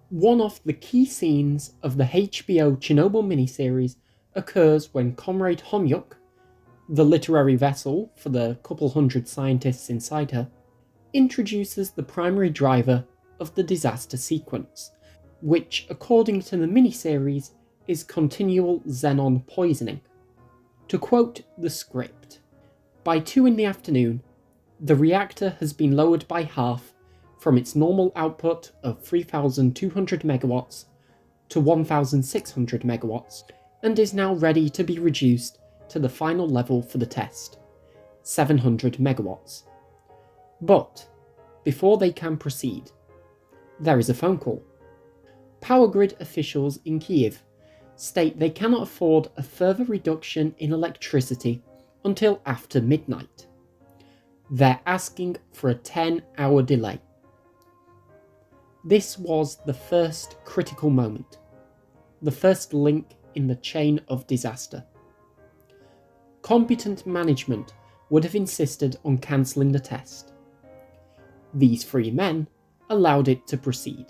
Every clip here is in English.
One of the key scenes of the HBO Chernobyl miniseries occurs when Comrade Homyuk, the literary vessel for the couple hundred scientists inside her, introduces the primary driver of the disaster sequence, which, according to the miniseries, is continual xenon poisoning. To quote the script, by 2 in the afternoon, the reactor has been lowered by half from its normal output of 3,200 megawatts to 1,600 megawatts, and is now ready to be reduced to the final level for the test, 700 megawatts. But, before they can proceed, there is a phone call. Power grid officials in Kyiv state they cannot afford a further reduction in electricity until after midnight. They're asking for a 10-hour delay. This was the first critical moment, the first link in the chain of disaster. Competent management would have insisted on cancelling the test. These three men allowed it to proceed.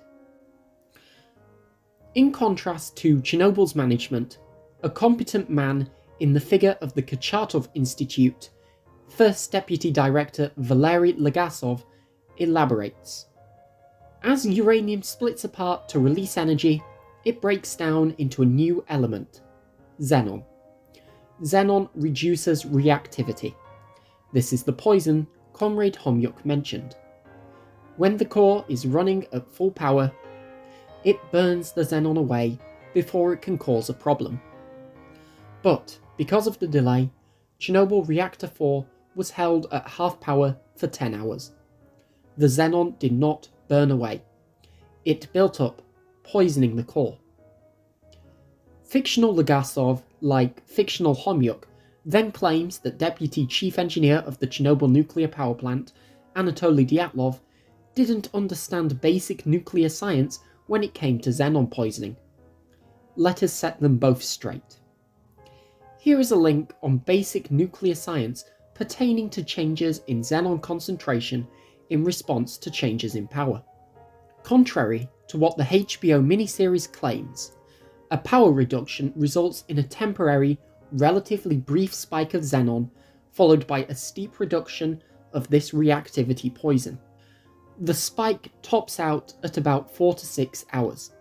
In contrast to Chernobyl's management, a competent man in the figure of the Kurchatov Institute, First Deputy Director Valery Legasov, elaborates. As uranium splits apart to release energy, it breaks down into a new element, xenon. Xenon reduces reactivity. This is the poison Comrade Homyuk mentioned. When the core is running at full power, it burns the xenon away before it can cause a problem. But because of the delay, Chernobyl Reactor 4 was held at half power for 10 hours. The xenon did not burn away. It built up, poisoning the core. Fictional Legasov, like fictional Homyuk, then claims that Deputy Chief Engineer of the Chernobyl Nuclear Power Plant, Anatoly Dyatlov, didn't understand basic nuclear science when it came to xenon poisoning. Let us set them both straight. Here is a link on basic nuclear science pertaining to changes in xenon concentration in response to changes in power. Contrary to what the HBO miniseries claims, a power reduction results in a temporary, relatively brief spike of xenon, followed by a steep reduction of this reactivity poison. The spike tops out at about 4 to 6 hours.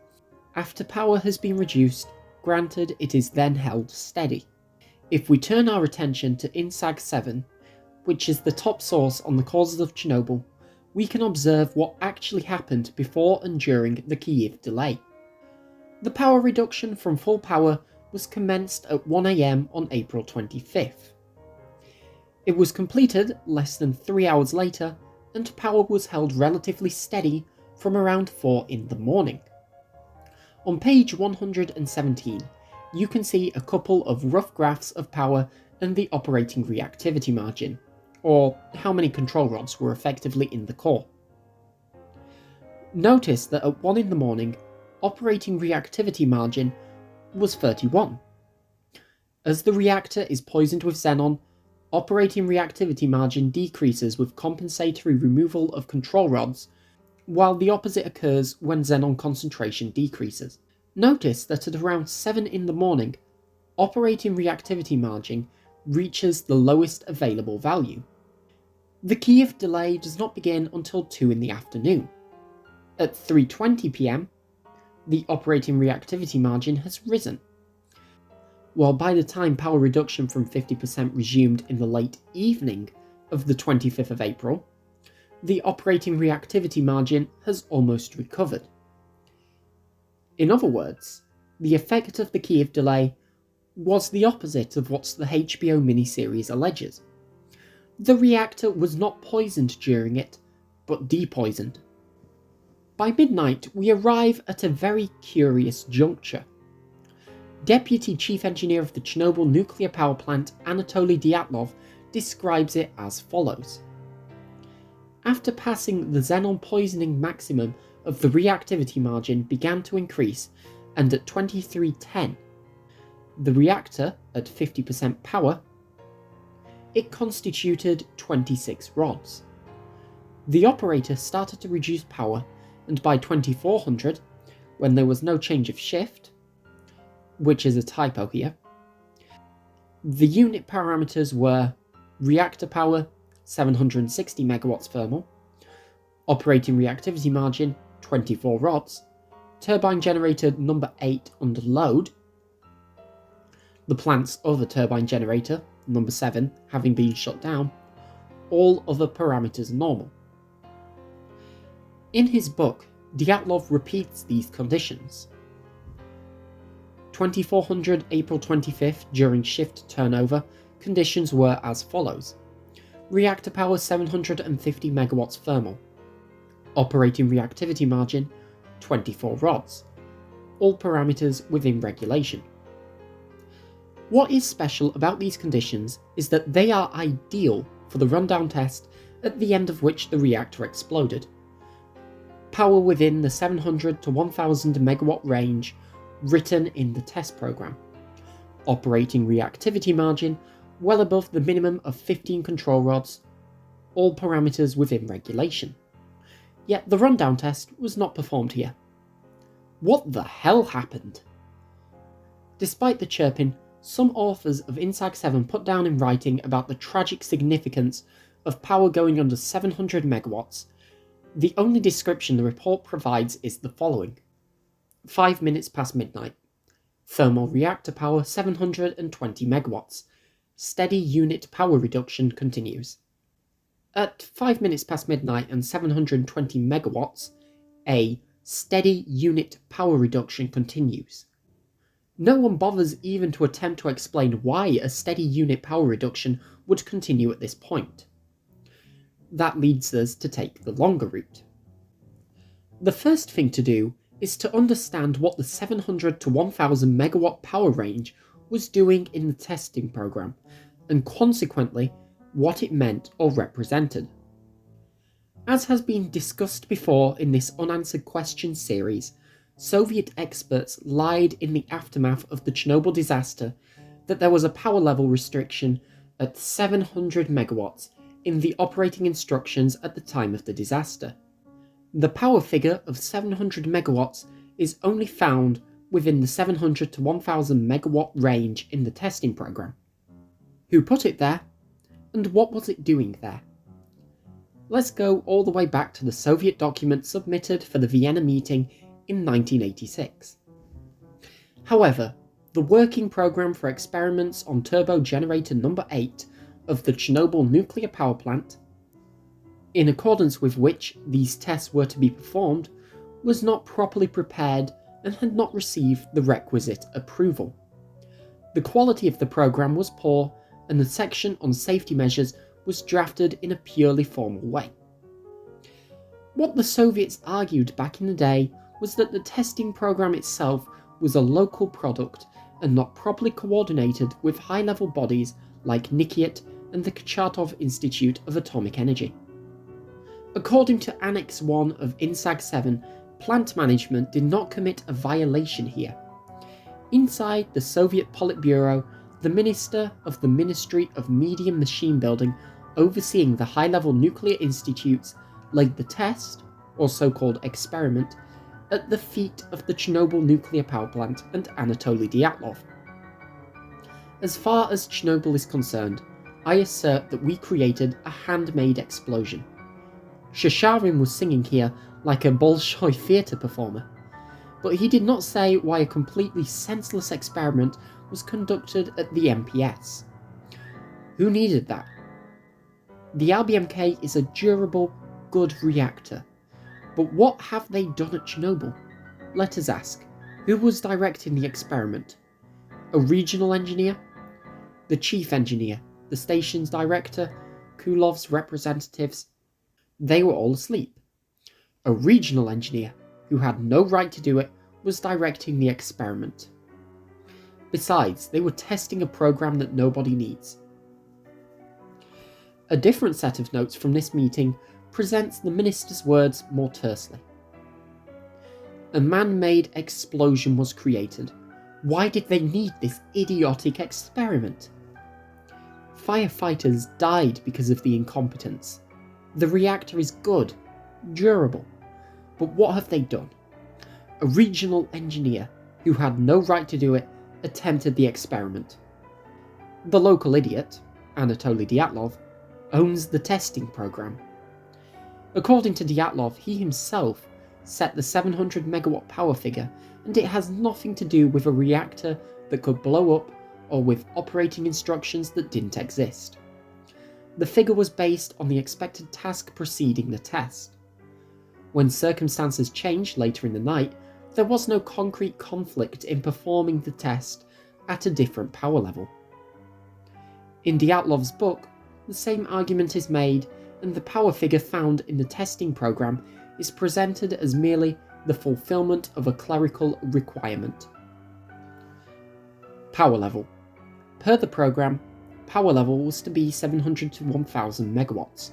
After power has been reduced, granted it is then held steady. If we turn our attention to INSAG 7, which is the top source on the causes of Chernobyl, we can observe what actually happened before and during the Kyiv delay. The power reduction from full power was commenced at 1 AM on April 25th. It was completed less than 3 hours later, and power was held relatively steady from around 4 in the morning. On page 117, you can see a couple of rough graphs of power and the operating reactivity margin, or how many control rods were effectively in the core. Notice that at 1 in the morning, operating reactivity margin was 31. As the reactor is poisoned with xenon, operating reactivity margin decreases with compensatory removal of control rods, while the opposite occurs when xenon concentration decreases. Notice that at around 7 in the morning, operating reactivity margin reaches the lowest available value. The Kyiv delay does not begin until 2 in the afternoon. At 3:20 PM, the operating reactivity margin has risen, while by the time power reduction from 50% resumed in the late evening of the 25th of April, the operating reactivity margin has almost recovered. In other words, the effect of the Kyiv delay was the opposite of what the HBO miniseries alleges. The reactor was not poisoned during it, but depoisoned. By midnight, we arrive at a very curious juncture. Deputy Chief Engineer of the Chernobyl Nuclear Power Plant, Anatoly Dyatlov, describes it as follows. After passing the xenon poisoning maximum of the reactivity margin began to increase, and at 23:10, the reactor at 50% power, it constituted 26 rods. The operator started to reduce power, and by 2400, when there was no change of shift, which is a typo here. The unit parameters were reactor power 760 megawatts thermal, operating reactivity margin 24 rods, turbine generator number 8 under load, the plant's other turbine generator, number 7, having been shut down, all other parameters normal. In his book, Dyatlov repeats these conditions. 2400 April 25th during shift turnover, conditions were as follows. Reactor power 750 megawatts thermal. Operating reactivity margin 24 rods. All parameters within regulation. What is special about these conditions is that they are ideal for the rundown test at the end of which the reactor exploded. Power within the 700 to 1000 megawatt range written in the test program. Operating reactivity margin well above the minimum of 15 control rods. All parameters within regulation. Yet the rundown test was not performed here. What the hell happened? Despite the chirping, some authors of INSAG 7 put down in writing about the tragic significance of power going under 700 megawatts. The only description the report provides is the following. 5 minutes past midnight. Thermal reactor power 720 megawatts. Steady unit power reduction continues. At 5 minutes past midnight and 720 megawatts, a steady unit power reduction continues. No one bothers even to attempt to explain why a steady unit power reduction would continue at this point. That leads us to take the longer route. The first thing to do is to understand what the 700 to 1000 megawatt power range was doing in the testing program, and consequently, what it meant or represented. As has been discussed before in this unanswered questions series, Soviet experts lied in the aftermath of the Chernobyl disaster that there was a power level restriction at 700 megawatts in the operating instructions at the time of the disaster. The power figure of 700 megawatts is only found within the 700 to 1000 megawatt range in the testing program. Who put it there? And what was it doing there? Let's go all the way back to the Soviet document submitted for the Vienna meeting in 1986. However, the working program for experiments on turbo generator number 8 of the Chernobyl nuclear power plant, in accordance with which these tests were to be performed, was not properly prepared and had not received the requisite approval. The quality of the program was poor, and the section on safety measures was drafted in a purely formal way. What the Soviets argued back in the day was that the testing program itself was a local product and not properly coordinated with high-level bodies like NIKIT and the Kurchatov Institute of Atomic Energy. According to Annex 1 of INSAG 7, plant management did not commit a violation here. Inside the Soviet Politburo, the Minister of the Ministry of Medium Machine Building overseeing the high-level nuclear institutes laid the test, or so-called experiment, at the feet of the Chernobyl nuclear power plant and Anatoly Dyatlov. As far as Chernobyl is concerned, I assert that we created a handmade explosion. Shasharin was singing here like a Bolshoi theatre performer, but he did not say why a completely senseless experiment was conducted at the MPS. Who needed that? The RBMK is a durable, good reactor. But what have they done at Chernobyl? Let us ask. Who was directing the experiment? A regional engineer? The chief engineer? The station's director? Kulov's representatives? They were all asleep. A regional engineer, who had no right to do it, was directing the experiment. Besides, they were testing a program that nobody needs. A different set of notes from this meeting presents the minister's words more tersely. A man-made explosion was created. Why did they need this idiotic experiment? Firefighters died because of the incompetence. The reactor is good, durable. But what have they done? a regional engineer who had no right to do it attempted the experiment. The local idiot, Anatoly Dyatlov, owns the testing program. According to Dyatlov, he himself set the 700 megawatt power figure, and it has nothing to do with a reactor that could blow up or with operating instructions that didn't exist. The figure was based on the expected task preceding the test. When circumstances changed later in the night, there was no concrete conflict in performing the test at a different power level. In Dyatlov's book, the same argument is made, and the power figure found in the testing program is presented as merely the fulfillment of a clerical requirement. Power level. Per the program, power level was to be 700 to 1000 megawatts.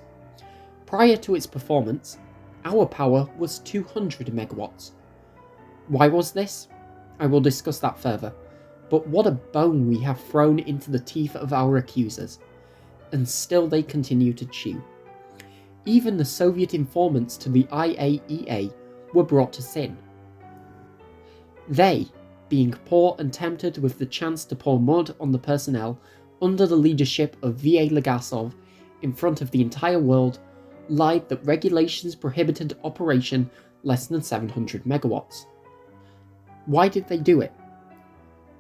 Prior to its performance, our power was 200 megawatts. Why was this? I will discuss that further, but what a bone we have thrown into the teeth of our accusers, and still they continue to chew. Even the Soviet informants to the IAEA were brought to sin. They, being poor and tempted with the chance to pour mud on the personnel under the leadership of V.A. Legasov in front of the entire world, lied that regulations prohibited operation less than 700 megawatts. Why did they do it?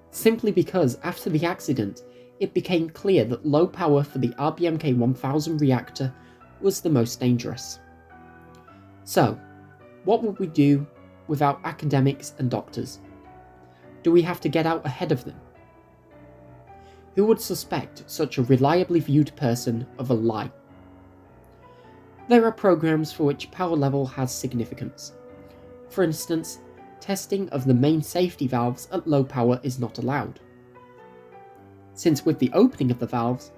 Simply because after the accident, it became clear that low power for the RBMK 1000 reactor was the most dangerous. So, what would we do without academics and doctors? Do we have to get out ahead of them? Who would suspect such a reliably viewed person of a lie? There are programs for which power level has significance. For instance, testing of the main safety valves at low power is not allowed, since with the opening of the valves,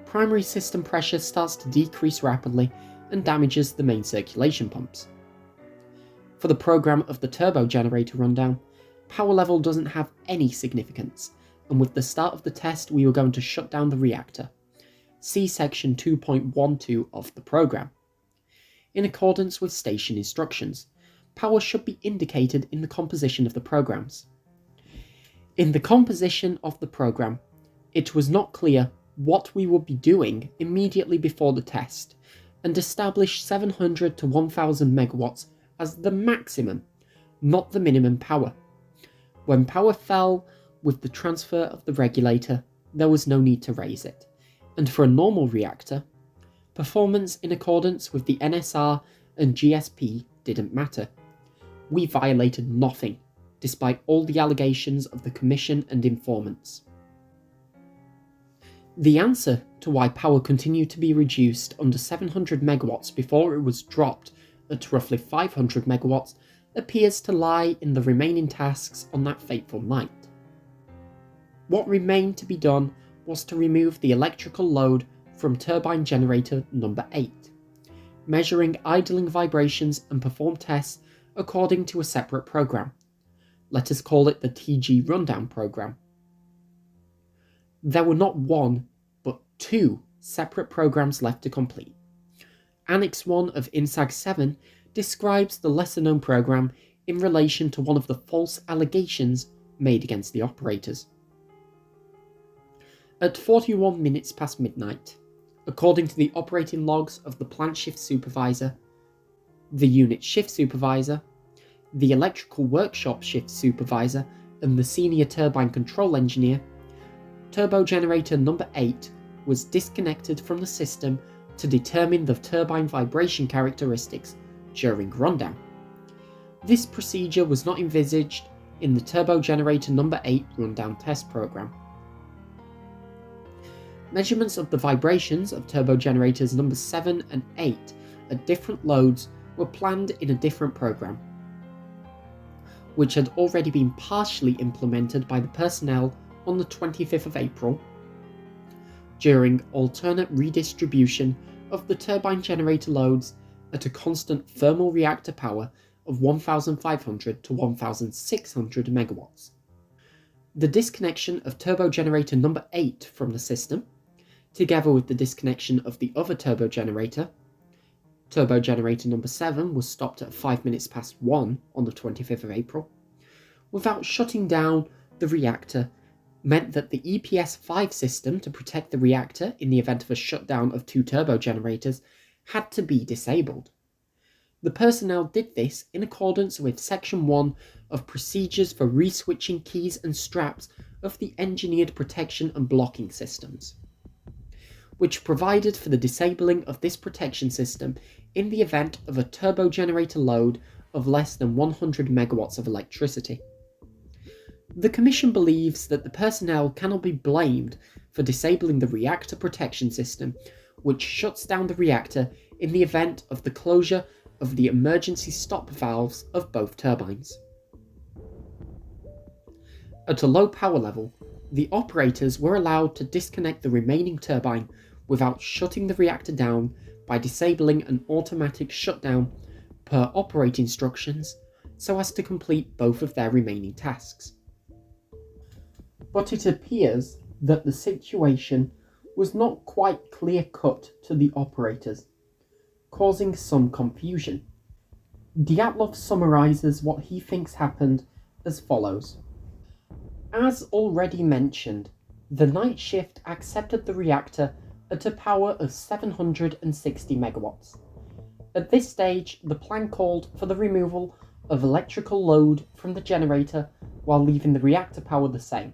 primary system pressure starts to decrease rapidly and damages the main circulation pumps. For the program of the turbo generator rundown, power level doesn't have any significance, and with the start of the test we were going to shut down the reactor. See section 2.12 of the program. In accordance with station instructions, power should be indicated in the composition of the programs. In the composition of the program, it was not clear what we would be doing immediately before the test, and established 700 to 1000 megawatts as the maximum, not the minimum power. When power fell with the transfer of the regulator, there was no need to raise it, and for a normal reactor, performance in accordance with the NSR and GSP didn't matter. We violated nothing, despite all the allegations of the Commission and informants. The answer to why power continued to be reduced under 700 megawatts before it was dropped at roughly 500 megawatts appears to lie in the remaining tasks on that fateful night. What remained to be done was to remove the electrical load from turbine generator number 8, measuring idling vibrations and perform tests according to a separate program. Let us call it the TG rundown program. There were not one, but two separate programs left to complete. Annex 1 of INSAG 7 describes the lesser-known program in relation to one of the false allegations made against the operators. At 41 minutes past midnight, according to the operating logs of the plant shift supervisor, the unit shift supervisor, the electrical workshop shift supervisor, and the senior turbine control engineer, turbo generator number 8 was disconnected from the system to determine the turbine vibration characteristics during rundown. This procedure was not envisaged in the turbo generator number 8 rundown test program. Measurements of the vibrations of turbo generators number 7 and 8 at different loads were planned in a different program, which had already been partially implemented by the personnel on the 25th of April during alternate redistribution of the turbine generator loads at a constant thermal reactor power of 1500 to 1600 megawatts. The disconnection of turbo generator number 8 from the system, together with the disconnection of the other turbo generator number 7 was stopped at 5 minutes past 1 on the 25th of April, without shutting down the reactor meant that the EPS-5 system to protect the reactor in the event of a shutdown of 2 turbo generators had to be disabled. The personnel did this in accordance with Section 1 of Procedures for Reswitching Keys and Straps of the Engineered Protection and Blocking Systems, which provided for the disabling of this protection system in the event of a turbo generator load of less than 100 megawatts of electricity. The Commission believes that the personnel cannot be blamed for disabling the reactor protection system, which shuts down the reactor in the event of the closure of the emergency stop valves of both turbines. At a low power level, the operators were allowed to disconnect the remaining turbine without shutting the reactor down by disabling an automatic shutdown per operator instructions so as to complete both of their remaining tasks. But it appears that the situation was not quite clear-cut to the operators, causing some confusion. Dyatlov summarizes what he thinks happened as follows. As already mentioned, the night shift accepted the reactor at a power of 760 megawatts. At this stage, the plan called for the removal of electrical load from the generator while leaving the reactor power the same.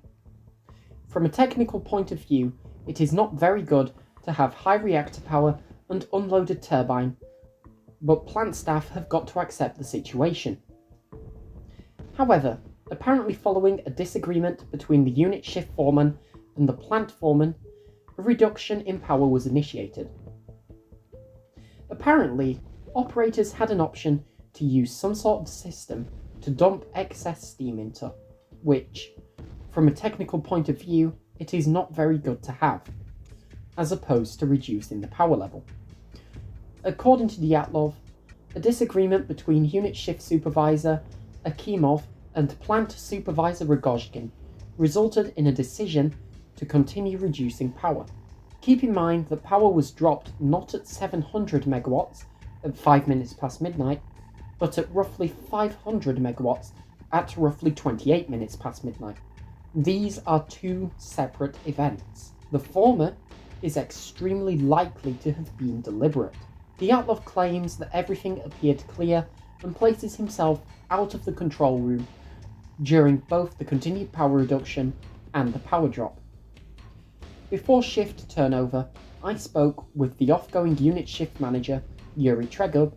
From a technical point of view, it is not very good to have high reactor power and unloaded turbine, but plant staff have got to accept the situation. However, apparently following a disagreement between the unit shift foreman and the plant foreman, a reduction in power was initiated. Apparently, operators had an option to use some sort of system to dump excess steam into, which, from a technical point of view, it is not very good to have, as opposed to reducing the power level. According to Dyatlov, a disagreement between unit shift supervisor Akimov and plant supervisor Rogozhin resulted in a decision to continue reducing power. Keep in mind that power was dropped not at 700 megawatts at 5 minutes past midnight, but at roughly 500 megawatts at roughly 28 minutes past midnight. These are two separate events. The former is extremely likely to have been deliberate. Dyatlov claims that everything appeared clear and places himself out of the control room during both the continued power reduction and the power drop. Before shift turnover, I spoke with the off-going unit shift manager, Yuri Tregub,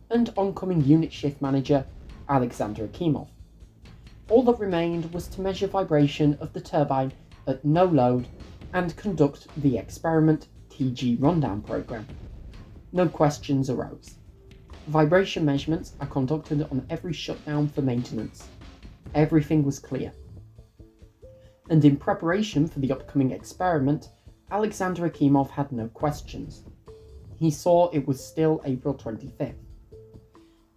and oncoming unit shift manager, Alexander Akimov. All that remained was to measure vibration of the turbine at no load and conduct the experiment TG rundown program. No questions arose. Vibration measurements are conducted on every shutdown for maintenance. Everything was clear. And in preparation for the upcoming experiment, Alexander Akimov had no questions. He saw it was still April 25th.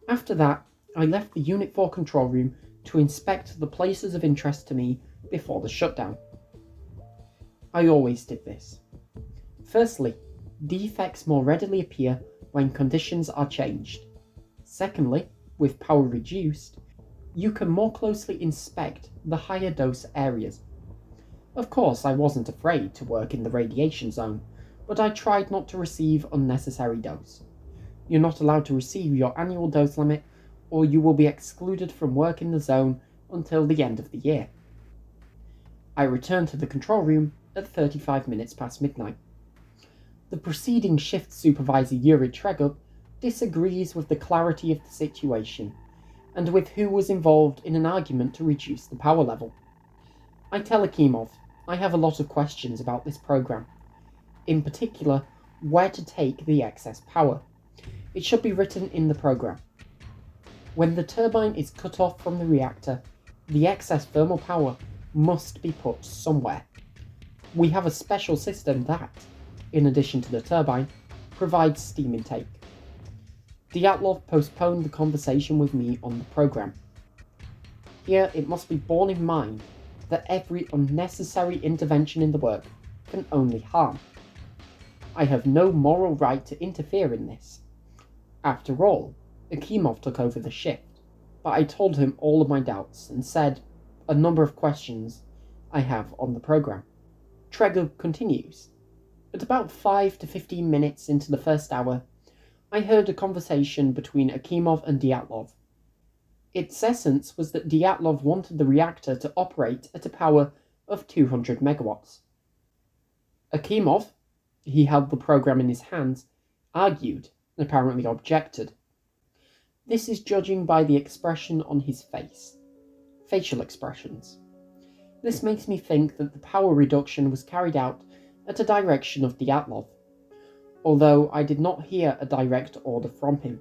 After that, I left the Unit 4 control room to inspect the places of interest to me before the shutdown. I always did this. Firstly, defects more readily appear when conditions are changed. Secondly, with power reduced, you can more closely inspect the higher dose areas. Of course, I wasn't afraid to work in the radiation zone, but I tried not to receive unnecessary dose. You're not allowed to receive your annual dose limit, or you will be excluded from work in the zone until the end of the year. I returned to the control room at 35 minutes past midnight. The preceding shift supervisor Yuri Tregub disagrees with the clarity of the situation, and with who was involved in an argument to reduce the power level. I tell Akimov I have a lot of questions about this program. In particular, where to take the excess power. It should be written in the program. When the turbine is cut off from the reactor, the excess thermal power must be put somewhere. We have a special system that, in addition to the turbine, provides steam intake. Dyatlov postponed the conversation with me on the program. Here it must be borne in mind that every unnecessary intervention in the work can only harm. I have no moral right to interfere in this. After all, Akimov took over the shift, but I told him all of my doubts and said a number of questions I have on the program. Tregub continues. At about 5 to 15 minutes into the first hour, I heard a conversation between Akimov and Dyatlov. Its essence was that Dyatlov wanted the reactor to operate at a power of 200 megawatts. Akimov, he held the program in his hands, argued, and apparently objected. This is judging by the expression on his face. Facial expressions. This makes me think that the power reduction was carried out at a direction of Dyatlov, although I did not hear a direct order from him.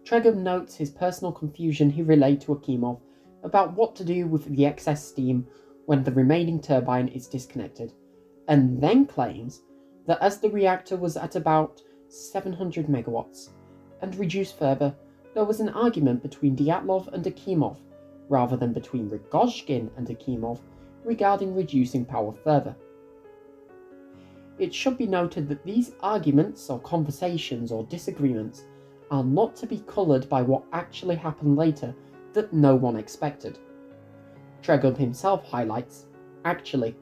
Tregub notes his personal confusion he relayed to Akimov about what to do with the excess steam when the remaining turbine is disconnected, and then claims that as the reactor was at about 700 megawatts and reduced further, there was an argument between Dyatlov and Akimov, rather than between Rogozhin and Akimov, regarding reducing power further. It should be noted that these arguments or conversations or disagreements are not to be coloured by what actually happened later that no one expected. Tregub himself highlights, actually,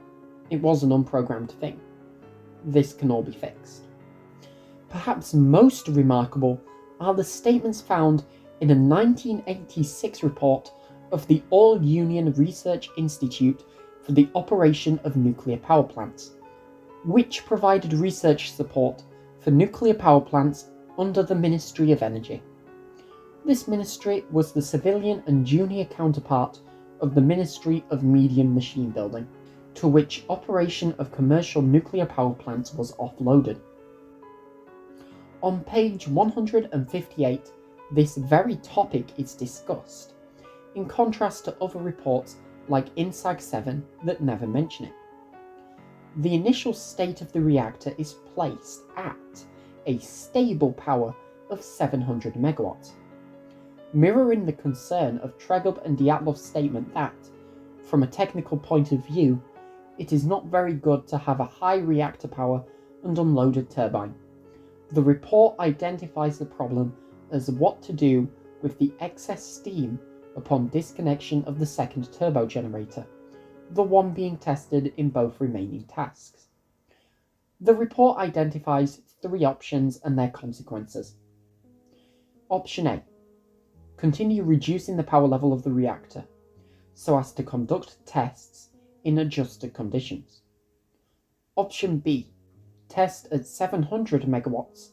it was an unprogrammed thing. This can all be fixed. Perhaps most remarkable are the statements found in a 1986 report of the All-Union Research Institute for the Operation of Nuclear Power Plants, which provided research support for nuclear power plants under the Ministry of Energy. This ministry was the civilian and junior counterpart of the Ministry of Medium Machine Building, to which operation of commercial nuclear power plants was offloaded. On page 158, this very topic is discussed, in contrast to other reports like INSAG 7 that never mention it. The initial state of the reactor is placed at a stable power of 700 megawatts, mirroring the concern of Tregub and Dyatlov's statement that, from a technical point of view, it is not very good to have a high reactor power and unloaded turbine. The report identifies the problem as what to do with the excess steam upon disconnection of the second turbo generator, the one being tested in both remaining tasks. The report identifies 3 options and their consequences. Option A. Continue reducing the power level of the reactor, so as to conduct tests in adjusted conditions. Option B. Test at 700 megawatts,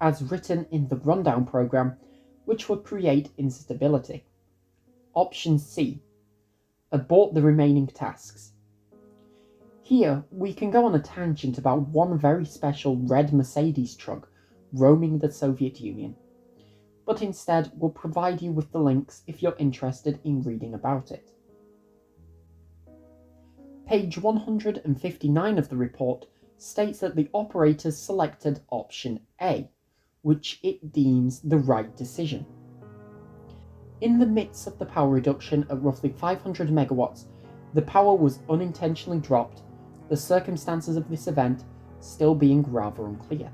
as written in the rundown program, which would create instability. Option C. Abort the remaining tasks. Here, we can go on a tangent about one very special red Mercedes truck roaming the Soviet Union, but instead we'll provide you with the links if you're interested in reading about it. Page 159 of the report states that the operators selected option A, which it deems the right decision. In the midst of the power reduction at roughly 500 megawatts, the power was unintentionally dropped, the circumstances of this event still being rather unclear.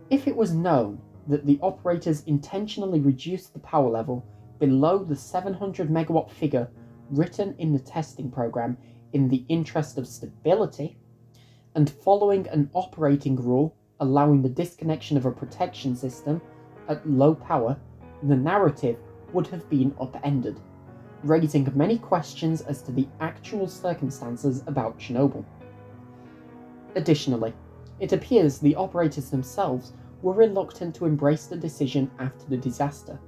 If it was known that the operators intentionally reduced the power level below the 700 megawatt figure written in the testing program in the interest of stability, and following an operating rule allowing the disconnection of a protection system at low power, the narrative would have been upended, raising many questions as to the actual circumstances about Chernobyl. Additionally, it appears the operators themselves were reluctant to embrace the decision after the disaster,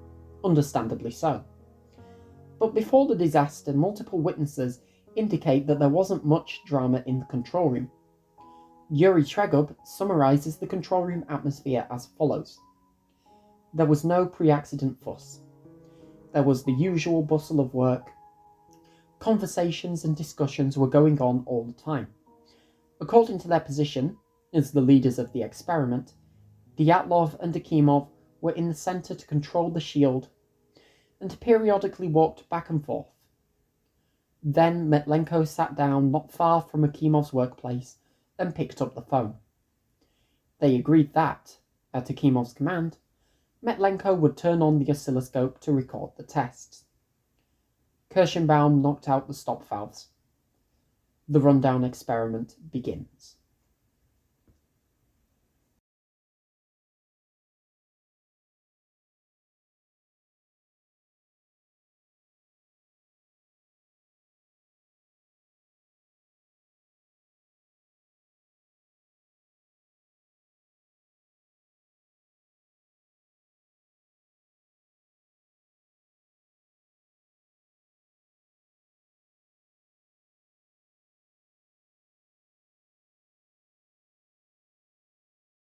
understandably so. But before the disaster, multiple witnesses indicate that there wasn't much drama in the control room. Yuri Tregub summarizes the control room atmosphere as follows. There was no pre-accident fuss. There was the usual bustle of work. Conversations and discussions were going on all the time. According to their position, as the leaders of the experiment, Dyatlov and Akimov were in the center to control the shield and periodically walked back and forth. Then Metlenko sat down not far from Akimov's workplace and picked up the phone. They agreed that, at Akimov's command, Metlenko would turn on the oscilloscope to record the tests. Kirschenbaum knocked out the stop valves. The rundown experiment begins.